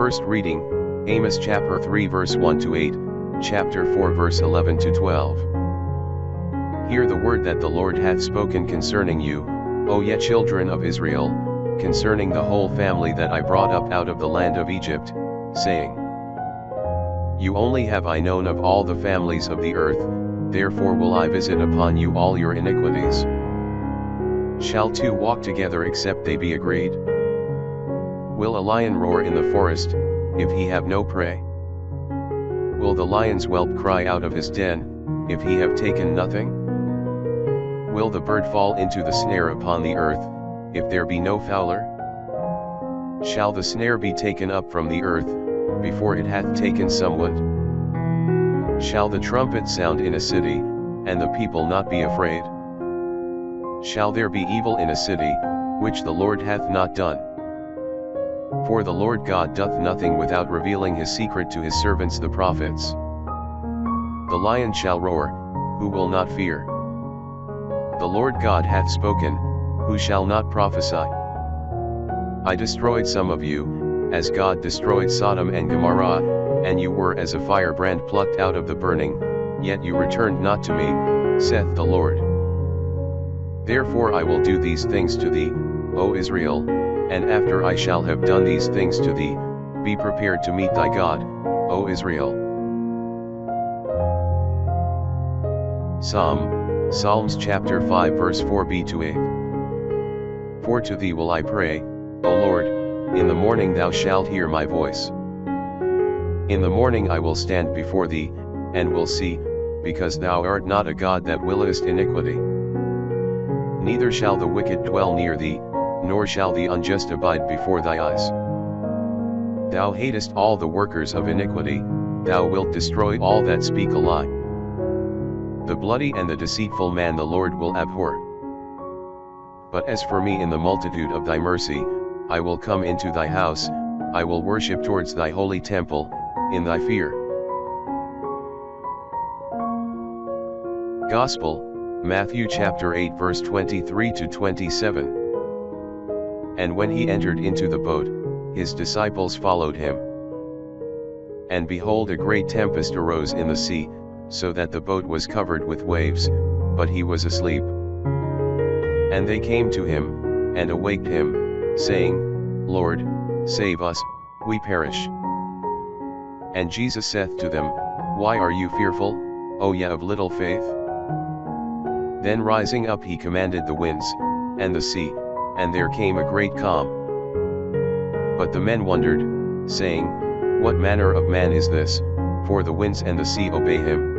First reading, Amos chapter 3 verse 1 to 8, chapter 4 verse 11 to 12. Hear the word that the Lord hath spoken concerning you, O ye children of Israel, concerning the whole family that I brought up out of the land of Egypt, saying, You only have I known of all the families of the earth, therefore will I visit upon you all your iniquities. Shall two walk together except they be agreed? Will a lion roar in the forest, if he have no prey? Will the lion's whelp cry out of his den, if he have taken nothing? Will the bird fall into the snare upon the earth, if there be no fowler? Shall the snare be taken up from the earth, before it hath taken someone? Shall the trumpet sound in a city, and the people not be afraid? Shall there be evil in a city, which the Lord hath not done? For the Lord God doth nothing without revealing his secret to his servants the prophets. The lion shall roar, who will not fear? The Lord God hath spoken, who shall not prophesy? I destroyed some of you, as God destroyed Sodom and Gomorrah, and you were as a firebrand plucked out of the burning, yet you returned not to me, saith the Lord. Therefore I will do these things to thee, O Israel, and after I shall have done these things to thee, be prepared to meet thy God, O Israel. Psalms chapter 5 verse 4b to 8. For to thee will I pray, O Lord, in the morning thou shalt hear my voice. In the morning I will stand before thee, and will see, because thou art not a God that willest iniquity. Neither shall the wicked dwell near thee, nor shall the unjust abide before thy eyes. Thou hatest all the workers of iniquity, thou wilt destroy all that speak a lie. The bloody and the deceitful man the Lord will abhor. But as for me, in the multitude of thy mercy, I will come into thy house, I will worship towards thy holy temple, in thy fear. Gospel, Matthew chapter 8 verse 23 to 27. And when he entered into the boat, his disciples followed him. And behold, a great tempest arose in the sea, so that the boat was covered with waves, but he was asleep. And they came to him, and awaked him, saying, Lord, save us, we perish. And Jesus saith to them, Why are you fearful, O ye of little faith? Then rising up he commanded the winds, and the sea, and there came a great calm. But the men wondered, saying, What manner of man is this, for the winds and the sea obey him?